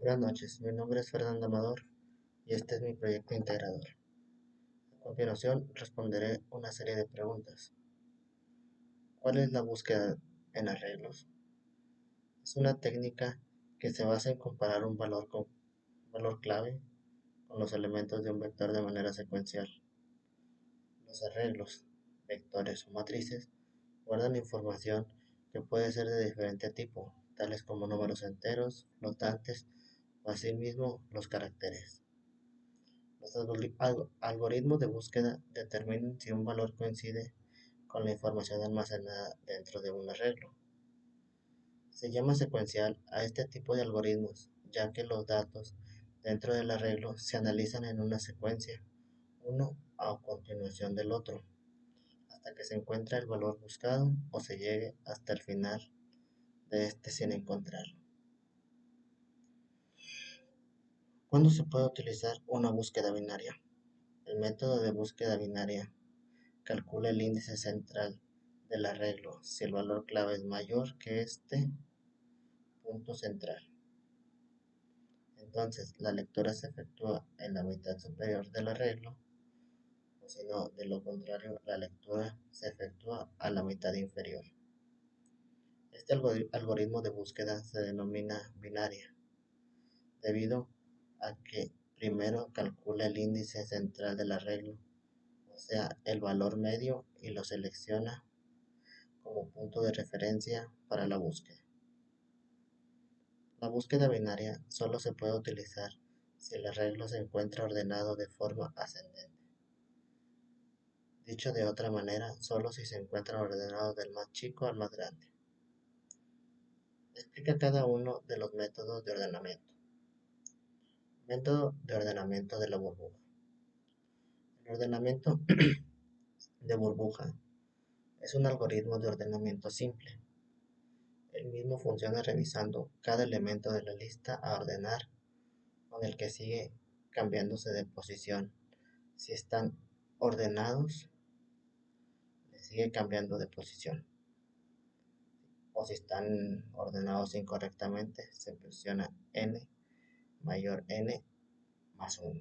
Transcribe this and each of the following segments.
Buenas noches, mi nombre es Fernando Amador y este es mi proyecto integrador. A continuación responderé una serie de preguntas. ¿Cuál es la búsqueda en arreglos? Es una técnica que se basa en comparar un valor clave con los elementos de un vector de manera secuencial. Los arreglos, vectores o matrices, guardan información que puede ser de diferente tipo, tales como números enteros, flotantes o asimismo los caracteres. Los algoritmos de búsqueda determinan si un valor coincide con la información almacenada dentro de un arreglo. Se llama secuencial a este tipo de algoritmos, ya que los datos dentro del arreglo se analizan en una secuencia, uno a continuación del otro, hasta que se encuentra el valor buscado o se llegue hasta el final de este sin encontrarlo. ¿Cuándo se puede utilizar una búsqueda binaria? El método de búsqueda binaria calcula el índice central del arreglo si el valor clave es mayor que este punto central. Entonces, la lectura se efectúa en la mitad superior del arreglo, o si no, de lo contrario, la lectura se efectúa a la mitad inferior. Este algoritmo de búsqueda se denomina binaria, debido a que primero calcula el índice central del arreglo, o sea, el valor medio, y lo selecciona como punto de referencia para la búsqueda. La búsqueda binaria solo se puede utilizar si el arreglo se encuentra ordenado de forma ascendente. Dicho de otra manera, solo si se encuentran ordenados del más chico al más grande. Explica cada uno de los métodos de ordenamiento. Método de ordenamiento de la burbuja. El ordenamiento de burbuja es un algoritmo de ordenamiento simple. El mismo funciona revisando cada elemento de la lista a ordenar, con el que sigue cambiándose de posición. Si están ordenados, le sigue cambiando de posición. O si están ordenados incorrectamente, se presiona n mayor n más 1.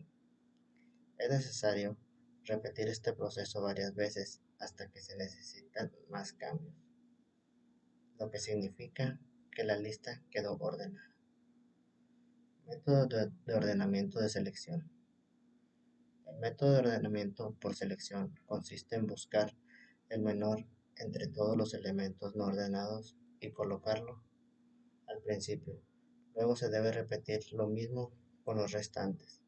Es necesario repetir este proceso varias veces hasta que se necesitan más cambios, lo que significa que la lista quedó ordenada. Método de ordenamiento de selección. El método de ordenamiento por selección consiste en buscar el menor entre todos los elementos no ordenados y colocarlo al principio. Luego se debe repetir lo mismo con los restantes.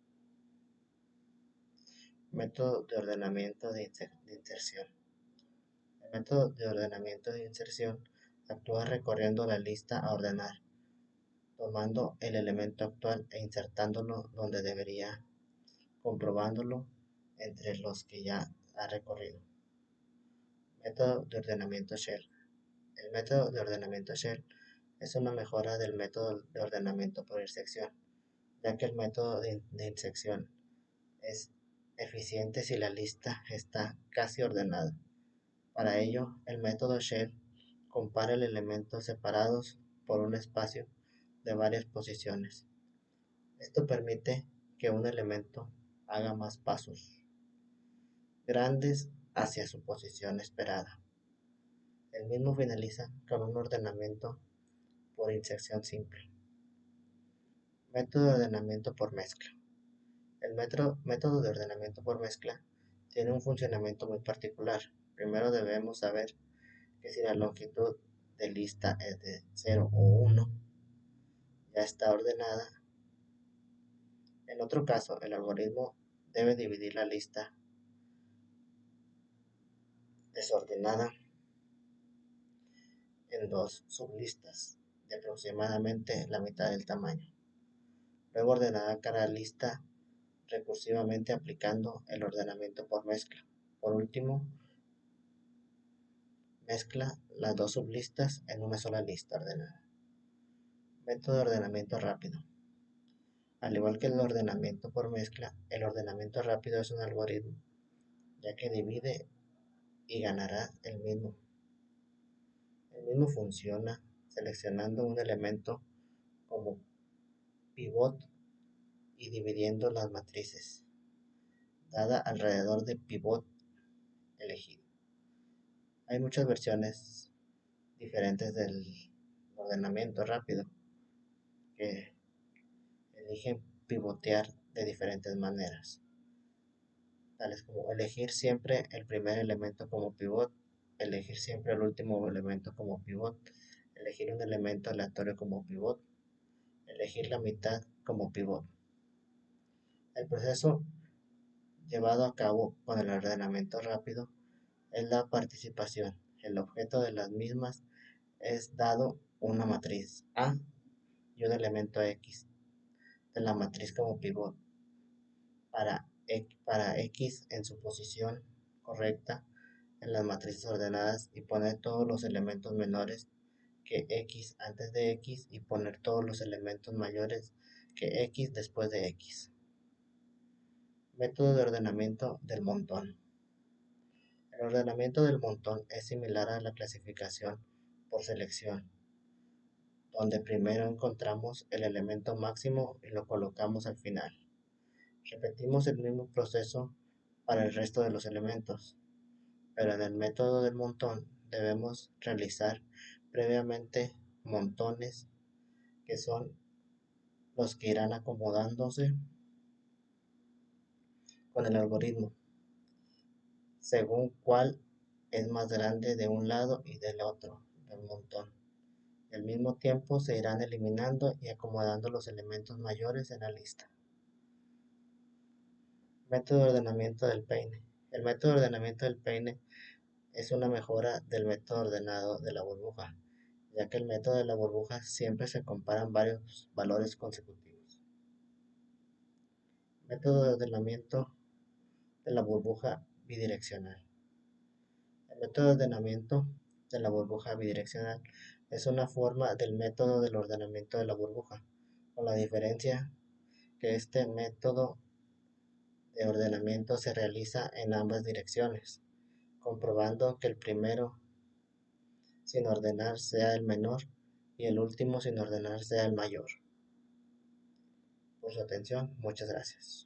Método de ordenamiento de inserción. El método de ordenamiento de inserción actúa recorriendo la lista a ordenar, tomando el elemento actual e insertándolo donde debería, comprobándolo entre los que ya ha recorrido. Método de ordenamiento Shell. El método de ordenamiento Shell es una mejora del método de ordenamiento por inserción, ya que el método de inserción es eficiente si la lista está casi ordenada. Para ello, el método Shell compara el elemento separados por un espacio de varias posiciones. Esto permite que un elemento haga más pasos grandes hacia su posición esperada. El mismo finaliza con un ordenamiento por inserción simple. Método de ordenamiento por mezcla. El método de ordenamiento por mezcla tiene un funcionamiento muy particular. Primero debemos saber que si la longitud de lista es de 0 o 1, ya está ordenada. En otro caso, el algoritmo debe dividir la lista desordenada en dos sublistas de aproximadamente la mitad del tamaño. Luego ordenará cada lista recursivamente aplicando el ordenamiento por mezcla. Por último, mezcla las dos sublistas en una sola lista ordenada. Método de ordenamiento rápido. Al igual que el ordenamiento por mezcla, el ordenamiento rápido es un algoritmo, ya que divide y ganará el mismo. El mismo funciona seleccionando un elemento como pivot y dividiendo las matrices, dada alrededor del pivot elegido. Hay muchas versiones diferentes del ordenamiento rápido que eligen pivotear de diferentes maneras, tales como elegir siempre el primer elemento como pivot, elegir siempre el último elemento como pivot, elegir un elemento aleatorio como pivot, elegir la mitad como pivot. El proceso llevado a cabo con el ordenamiento rápido es la participación. El objeto de las mismas es dado una matriz A y un elemento X de la matriz como pivot para X en su posición correcta en las matrices ordenadas y poner todos los elementos menores que X antes de X y poner todos los elementos mayores que X después de X. Método de ordenamiento del montón. El ordenamiento del montón es similar a la clasificación por selección, donde primero encontramos el elemento máximo y lo colocamos al final. Repetimos el mismo proceso para el resto de los elementos, pero en el método del montón debemos realizar previamente montones que son los que irán acomodándose con el algoritmo, según cuál es más grande de un lado y del otro del montón. Al mismo tiempo se irán eliminando y acomodando los elementos mayores en la lista. Método de ordenamiento del peine. El método de ordenamiento del peine es una mejora del método ordenado de la burbuja, ya que el método de la burbuja siempre se comparan varios valores consecutivos. Método de ordenamiento de la burbuja bidireccional. El método de ordenamiento de la burbuja bidireccional es una forma del método del ordenamiento de la burbuja, con la diferencia que este método de ordenamiento se realiza en ambas direcciones, comprobando que el primero sin ordenar sea el menor y el último sin ordenar sea el mayor. Por su atención, muchas gracias.